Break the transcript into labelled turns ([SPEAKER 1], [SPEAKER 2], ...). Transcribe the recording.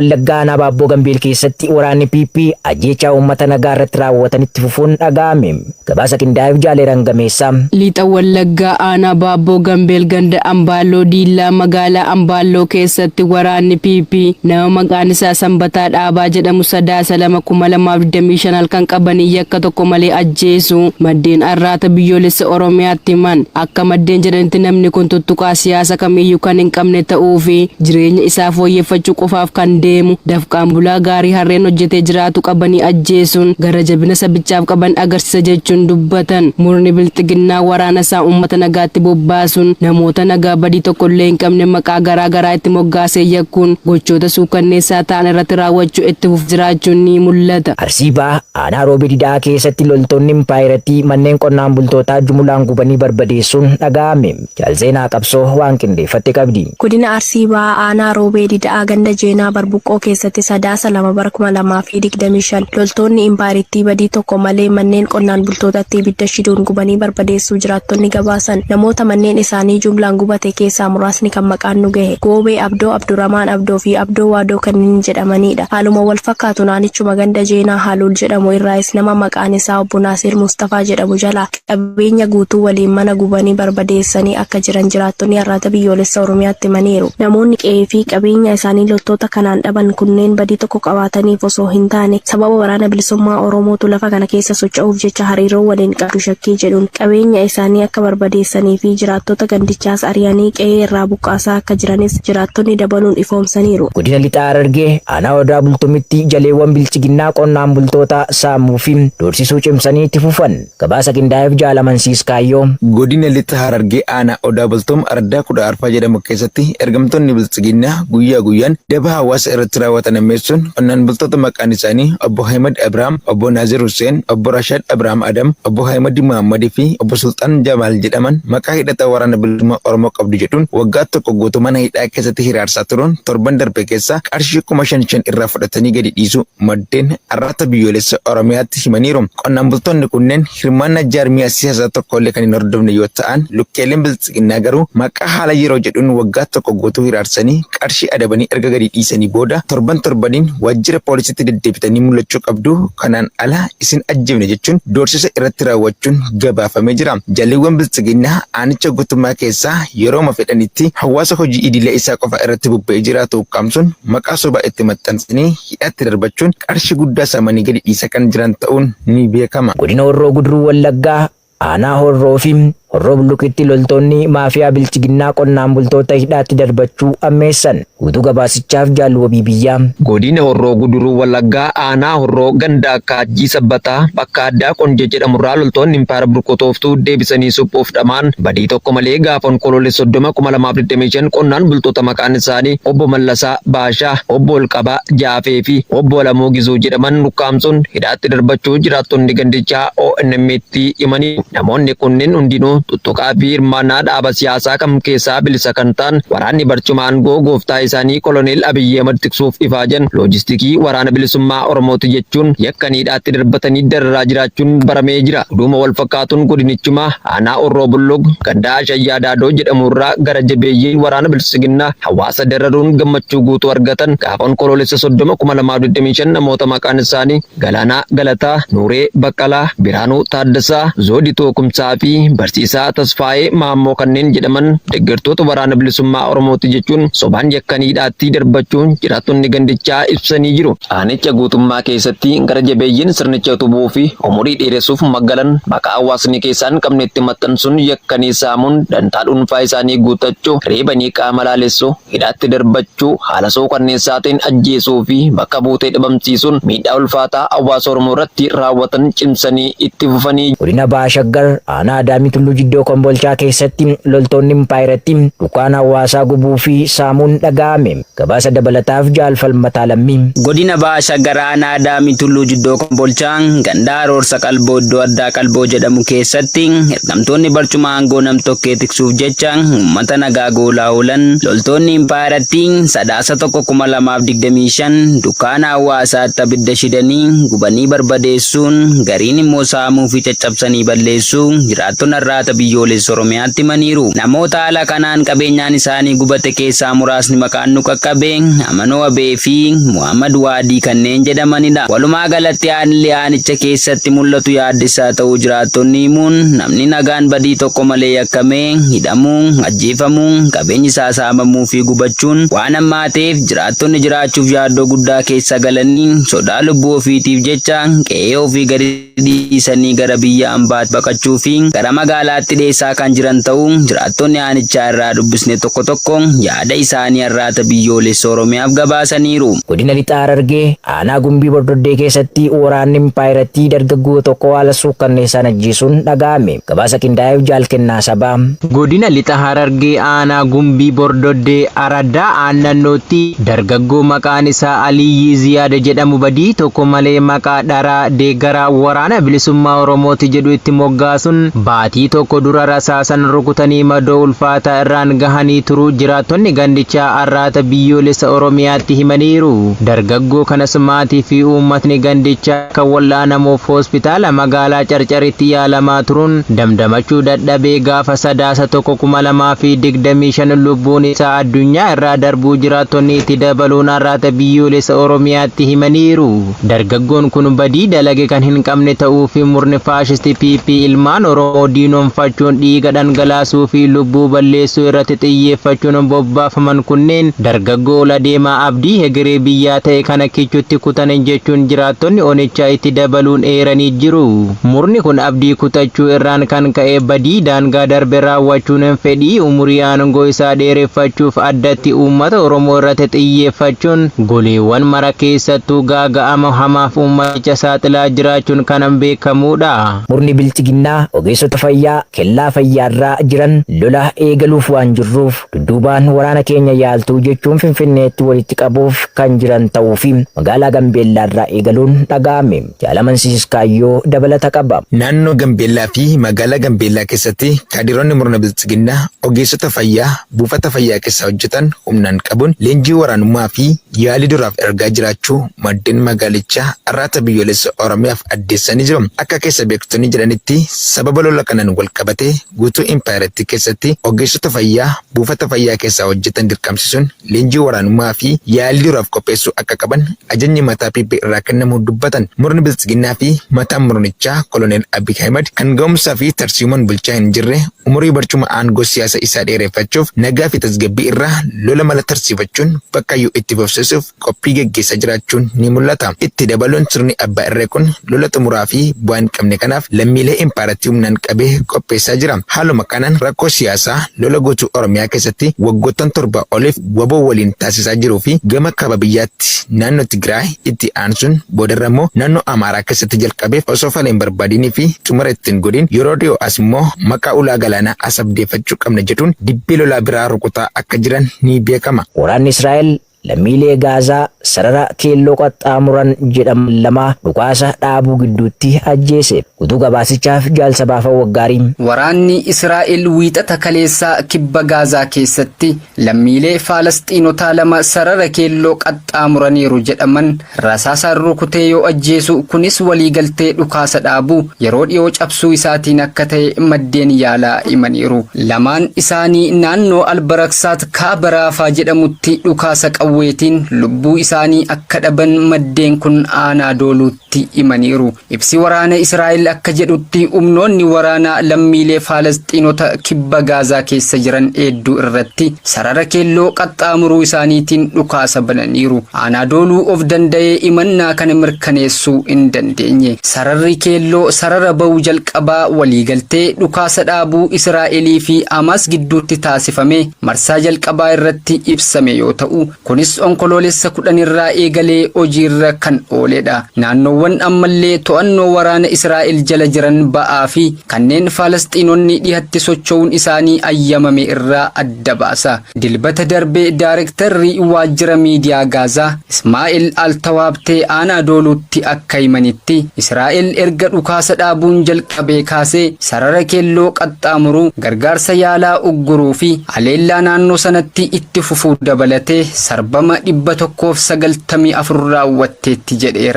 [SPEAKER 1] Wallaggaa Nabaabboo Gambil keessatti waraanni PP ajjeechaa uummata nagaa irratti raawwatanitti fufuun dhaga'ame. Gabaasa qindaa'eef Jaalee Rangameessaa.
[SPEAKER 2] Lixa Wallaggaa aanaa Baabboo Gambil ganda Ambaaloo Diillaa magaalaa Ambaaloo keessatti waraanni PP nama maqaan isaa Sanbataa Dhaabaa jedhamu Sadaasa 2025 halkan qabanii yakka tokko malee ajjeesu maddeen arraata biyyoolessa Oromiyaatti himan. Akka maddeen jedhanitti namni kun tuttuqaa siyaasa kamiyyuu kan hin qabne ta'uu fi jireenya isaa fooyyeffachuu qofaaf kan deemu dafqaan bulaa gaarii harreen hojjetee jiraatu qabanii ajjeesuun gara jabina sabichaaf qaban agarsiisa jechuun dubbatan. Murni bilxiginnaa waraana isaa uummata nagaatti bobbaasuun namoota nagaa badii tokkollee hin qabne maqaa garaa itti moggaasee yakkuun gochoota suukanneessaa ta'an irratti raawwachuu itti fufee jiraachuun ni mul'ata.
[SPEAKER 1] Arsii Bahaa aanaa Roobee Didaa keessatti loltoonni Impaayireetii manneen qonnaan bultootaa jumulaan gubanii barbadeessuun dhaga'ame. Jaalzeenaa Qabsoo waan qindeeffatte qabdi.
[SPEAKER 3] Godina Arsii Bahaa aanaa Roobee Didaa ganda Jeenaa Buqqoo keessatti Sadaasa 2025 loltoonni Impaayireetii badii tokko malee manneen qonnaan bultootatti ibidda shiduun gubanii barbadeessuu jiraattonni gabaasan. Namoota manneen isaanii jumlaan gubate keessaa muraasni kan maqaan nu gahe Goobee Abdoo, Abdurramaan Abdoo fi Abdoo Waadoo kanneen jedhamanidha. Haaluma wal fakkaatu naannichuma ganda Jeenaa Haaluul jedhamu irraas nama maqaan isaa Obbo Naasir Mustafaa jedhamu jala qabeenya guutuu waliin mana gubanii barbadeessanii akka jiran jiraattonni arraata biyyoolessa Oromiyaatti himaniiru. Namoonni qe'ee fi qabeenya isaanii loltoota kanaan dhaban kunneen badii tokko qabaataniif osoo hin taane sababa waraana bilisummaa Oromootu lafa kana keessa socho'uuf jecha hariiroo waliin qabdu shakkii jedhuun qabeenya isaanii akka barbadeessanii fi jiraattota gandichaas ari'anii qe'ee irraa buqqaasaa akka jiranis jiraattonni dabaluun ifoomsaniiru.
[SPEAKER 1] Godina Lixaa Harargee aanaa Odaa Bultumitti jaleewwan bilchiginnaa qonnaan bultoota saamuu fi doorsisuu cimsanii itti fufan. Gabaasa qindaa'eef Jaalamansiis Kaayyoo.
[SPEAKER 4] Godina Lixaa Harargee aanaa Odaa Bultum Ardaa Kudha Arfaa jedhamu keessatti ergamtoonni bilchiginnaa guyyaa guyyaan daba hawaasa irratti raawwatan ammeessuun qonnaan bultoota maqaan isaanii Obbo Ahmed Abrahaam, Obbo Nazir Hussein, Obbo Rashad Abrahaam Adam, Obbo Ahmed Muhammadii fi Obbo Sultaan Jamal jedhaman maqaa hidhata waraana bilisummaa Oromoo qabdu jedhuun waggaa tokko guutuu mana hidhaa keessatti hiraarsaa turuun torban darbe keessa qarshii 5,500 irraa fudhatanii gadi dhiisu maddeen arraata biyyoolessa Oromiyaatti himaniiru. Qonnaan bultoonni kunneen hirmaannaa jaarmiyaa siyaasaa tokkollee kan hin hordofne yoo ta'an lukkeeleen bilchiginnaa garuu maqaa haala yeroo jedhuun waggaa tokko guutuu hiraarsanii qarshii adabanii erga gadi dhiisanii booda torbaniin waajjira poolisiitti deddeebitanii mul'achuu qabdu. Kanaan ala isin ajjeefne jechuun doorsisa irratti raawwachuun gabaafamee jira. Jaleewwan bilchiginnaa aanicha guutummaa keessaa yerooma fedhanitti hawaasa hojii idilee isaa qofa irratti bobba'ee jiraatu ukkaamsuun maqaa sobaa itti maxxansanii hidhaatti darbachuun qarshii guddaa saamanii gadi dhiisaa kan jiran ta'uun ni beekama.
[SPEAKER 1] Godina Horroo Guduruu Wallaggaa aanaa Horroo fi Horroo Bulluqitti loltoonni maafiyaa bilchiginnaa qonnaan bultoota hidhaatti darbachuu ammeessan. Guutuu gabaasichaaf Jaalluwa Biyyaa.
[SPEAKER 5] Godina Horroo Guduruu Wallaggaa aanaa Horroo ganda akka Hajjii Sabbataa bakka addaa Qonjee jedhamurraa loltoonni Impaayera Burkutooftuu deebisanii suphuuf dhamaan badii tokko malee gaafa onkoloolessa 30/2025 qonnaan bultoota maqaan isaanii Obbo Mallasaa Baashaa, Obbo Olqabaa Jaafee fi Obbo Alamuu Gizuu jedhaman ukkaamsuun hidhaatti darbachuu jiraattonni gandichaa ONM'tti himanii. Namoonni kunneen hundinuu tuttuqaa fi hirmaannaa dhaaba siyaasaa kam keessaa bilisa kan ta'an waraanni barcuma aangoo gooftaa isaanii Koloneel Abiyyi Ahmad tiksuuf ifaajan loojistikii waraana bilisummaa Oromooti jechuun yakkan hidhaatti darbatanii dararaa jiraachuun baramee jira. Dhuma wal fakkaatuun godinichuma aanaa Horroo Bulluq ganda Ashayyaa Daadoo jedhamurraa gara jabeeyyiin waraana bilisiginnaa hawaasa dararuun gammachuu guutuu argatan gaafa onkoloolessa 30/2025 namoota maqaan isaanii Galaanaa Galataa, Nuuree Baqqalaa, Biraanuu Taaddasaa, Zooditoo Kumsaa fi Barsiisaa Tasfaayee Maammoo kanneen jedhaman deeggartoota waraana bilisummaa Oromooti jechuun sobaan yakkanii hidhaatti darbachuun jiraattonni gandichaa ibsanii jiru. Aanicha guutummaa keessatti gara jabeeyyiin sirnicha utubuu fi umurii dheeressuuf magalan maqaa hawaasni keessaan qabnetti maxxansuun yakkanii saamuun dantaa dhuunfaa isaanii guutachuu, reebanii qaama laalessuu, hidhaatti darbachuu, haala suukanneessaa ta'een ajjeesuu fi bakka buutee dhabamsiisuun miidhaa ulfaataa hawaasa Oromoo irratti raawwatan cimsanii itti fufanii.
[SPEAKER 1] Godina Baashaggar aanaa Adaamii Tulluu Jiddoo Kombolchaa keessatti loltoonni Impaayireetii dukkaana hawaasaa gubuu fi saamuun dhaga'ame. Gabaasa dabalataaf Jaalfalmataa Lammii.
[SPEAKER 6] Godina Baashaggar aanaa Adaamii Tulluu Jiddoo Kombolchaa ganda Aroorsa Qalboo iddoo addaa Qalboo jedhamu keessatti ergamtoonni barcuma aangoo nam-tokkee tiksuuf jecha uummata nagaa goolaa oolan loltoonni Impaayireetii Sadaasa 1/2025 dukkaana hawaasaatti abidda shidanii gubanii barbadeessuun gariin immoo saamuu fi caccabsanii balleessuu jiraattonni arraata arraata biyyoolessa Oromiyaatti himaniiru. Namoota haala kanaan qabeenyaan isaanii gubate keessaa muraasni maqaan nu qaqqabe Amanoo Abee fi Muhammad Waadii kanneen jedhamanidha. Walumaa galatti haalli aanicha keessatti mul'atu yaaddessaa ta'uu jiraattonni himuun namni nagaan badii tokko malee yakkamee hidhamuu, ajjeefamuu, qabeenyi isaa saamamuu fi gubachuun waan hammaateef jiraattonni jiraachuuf yaaddoo guddaa keessa galanii sodaa lubbuu ofiitiif jecha qe'ee ofii gadi dhiisanii gara biyya ambaatti baqachuu fi gara magaalaatti dhiyeessaa kan jiran ta'uu jiraattonni aanichaa irraa dubbisne tokko tokko yaada isaanii arraata biyyoolessa Oromiyaaf gabaasaniiru.
[SPEAKER 1] Godina Lixaa Harargee aanaa Gumbii Bordoddee keessatti waraanni Impaayiratti dargaggoo tokko haala suukkanneessaan ajjeesuun dhaga'ame. Gabaasa qindaa'eef Jaalkennaa Sabaa.
[SPEAKER 7] Godina Lixaa Harargee aanaa Gumbii Bordoddee Araddaa aannannootti dargaggoo maqaan isaa Aliyyi Ziyaada jedhamu badii tokko malee maqaa dharaa deeggaraa waraana bilisummaa Oromooti jedhu itti moggaasuun baatii tokko dura rasaasan rukutanii madoo ulfaataa irraan gahanii turuu jiraattonni gandichaa arraata biyyoolessa Oromiyaatti himaniiru. Dargaggoo kanas maatii fi uummatni gandichaa kan wal'aanamuuf hospitaala magaalaa Carcaritti yaalamaa turuun damdamachuu dadhabee gaafa sadaasa tokko 2025 lubbuun isaa addunyaa irraa darbuu jiraattonni itti dabaluun arraata biyyoolessa Oromiyaatti himaniiru. Dargaggoon kun badii dalage kan hin qabne ta'uu fi murni faashisti PP ilmaan Oromoo diinoomfachuun dhiiga dhangalaasuu fi lubbuu balleessuu irratti xiyyeeffachuun bobbaafaman kunneen dargaggoo Ladeemaa Abdii hegeree biyyaa ta'e kana kichuutti kutanan jechuun jiraattonni onichaa itti dabaluun eeranii jiru. Murni kun abdii kutachuu irraan kan ka'e badii daangaa darbe raawwachuun fedhii umurii aangoo isaa dheereffachuuf addatti uummata Oromoo irratti xiyyeeffachuun goleewwan mara keessattuu gaaga'ama hamaaf uummaticha saaxilaa jiraachuun kan beekamudha.
[SPEAKER 1] Murni bilchiginnaa ogeessota fayyaa kellaa fayyaarraa jiran lola eegaluuf waan jirruuf dudduubaan waraana keenya yaaltuu jechuun Finfinneetti walitti qabuuf kan jiran ta'uu fi magaalaa Gambeellaarraa eegaluun dhaga'ame. Jaalamansiis Kaayyoo dabalata qaba.
[SPEAKER 4] Naannoo Gambeellaa fi magaalaa Gambeellaa keessatti kaadiroonni murna bilchiginnaa ogeessota fayyaa buufata fayyaa keessa hojjetan humnaan qabuun leenjii waraanummaa fi yaalii duraaf ergaa jiraachuu maddeen magaalichaa arraata biyyoolessa Oromiyaaf addeessanii jiru. Akka keessa beektonni jedhanitti sababa lola kanaan wal qabatee guutuu Impaayiratti keessatti ogeessota fayyaa buufata fayyaa keessa hojjetan dirqamsiisuun leenjii waraanummaa fi yaalii duraaf qopheessuu akka qaban ajajni mataa PP irraa kennamuu dubbatan. Murni bilchiginnaa fi mataan murnichaa Koloneel Abiy Ahmed kan ga'umsaa fi tarsiimoon bulchaa hin jirre umurii barcuma aangoo siyaasa isaa dheereffachuuf nagaa fi tasgabbii irraa lola mala tarsiifachuun bakkayyuu itti fufsiisuuf qophii geggeessaa jiraachuun ni mul'ata. Itti dabaluun sirni abbaa irree kun lola xumuraa fi bu'aa hin qabne kanaaf lammiilee Impaayiratti humnaan qabee qopheessaa jira. Haaluma kanaan rakkoo siyaasaa lola guutuu Oromiyaa keessatti waggoottan 7 oliif waboo waliin taasisaa jiruu fi gama kaaba biyyaatti naannoo Tigraay itti aansuun boodarra immoo naannoo Amaaraa keessatti jalqabeef osoo fala hin barbaadinii fi xumura ittiin godhin yeroo dhiyoo as immoo maqaa ulaa galaanaa as abdeeffachuu qabna jedhuun dibbii lolaa biraa rukutaa akka jiran ni beekama.
[SPEAKER 1] Waraanni Israa'el lammiilee Gaazaa sarara keelloo qaxxaamuran jedhaman lama dhukaasa dhaabuu gidduutti ajjeese. Guutuu gabaasichaaf Jaalsabaafa Waggaarii.
[SPEAKER 8] Waraanni Israa'el wiixata kaleessaa kibba Gaazaa keessatti lammiilee Falasxiinotaa lama sarara keelloo qaxxaamuraniiru jedhaman rasaasaan rukutee yoo ajjeesu kunis waliigaltee dhukaasa dhaabuu yeroo dhiyoo cabsuu isaatiin akka ta'e maddeen yaalaa himaniiru. Lamaan isaanii naannoo Albaraksaat kaaba Raafaa jedhamutti dhukaasa qawweetiin lubbuu isaanii akka dhaban maddeen kun aanaa dooluutti himaniiru. Ibsi waraana Israa'el akka jedhutti humnoonni waraanaa lammiilee Falasxiinota kibba Gaazaa keessa jiran hedduu irratti sarara keelloo qaxxaamuruu isaaniitiin dhukaasa bananiiru. Aanaa dooluu of danda'ee himannaa kana mirkaneessuu hin dandeenye. Sararri keelloo sarara ba'uu jalqabaa waliigaltee dhukaasa dhaabuu Israa'elii fi Hamaas gidduutti taasifame marsaa jalqabaa irratti ibsame yoo ta'u kunis onkoloolessa 10 irraa eegalee hojiirra kan ooledha. Naannoowwan ammallee to'annoo waraana Israa'el jala jiran ba'aa fi kanneen Falasxiinonni dhihatti socho'uun isaanii ayyamame irraa adda baasa. Dilbata darbee daarektarri waajjira miidiyaa Gaazaa Ismaa'eel Altawaabtee aanaa dooluutti akka himanitti Israa'el erga dhukaasa dhaabuun jalqabee kaasee sarara keelloo qaxxaamuruu gargaarsa yaalaa ugguruu fi haleellaa naannoo sanatti itti fufuu dabalatee sarbama 194 raawwatteetti jedheera.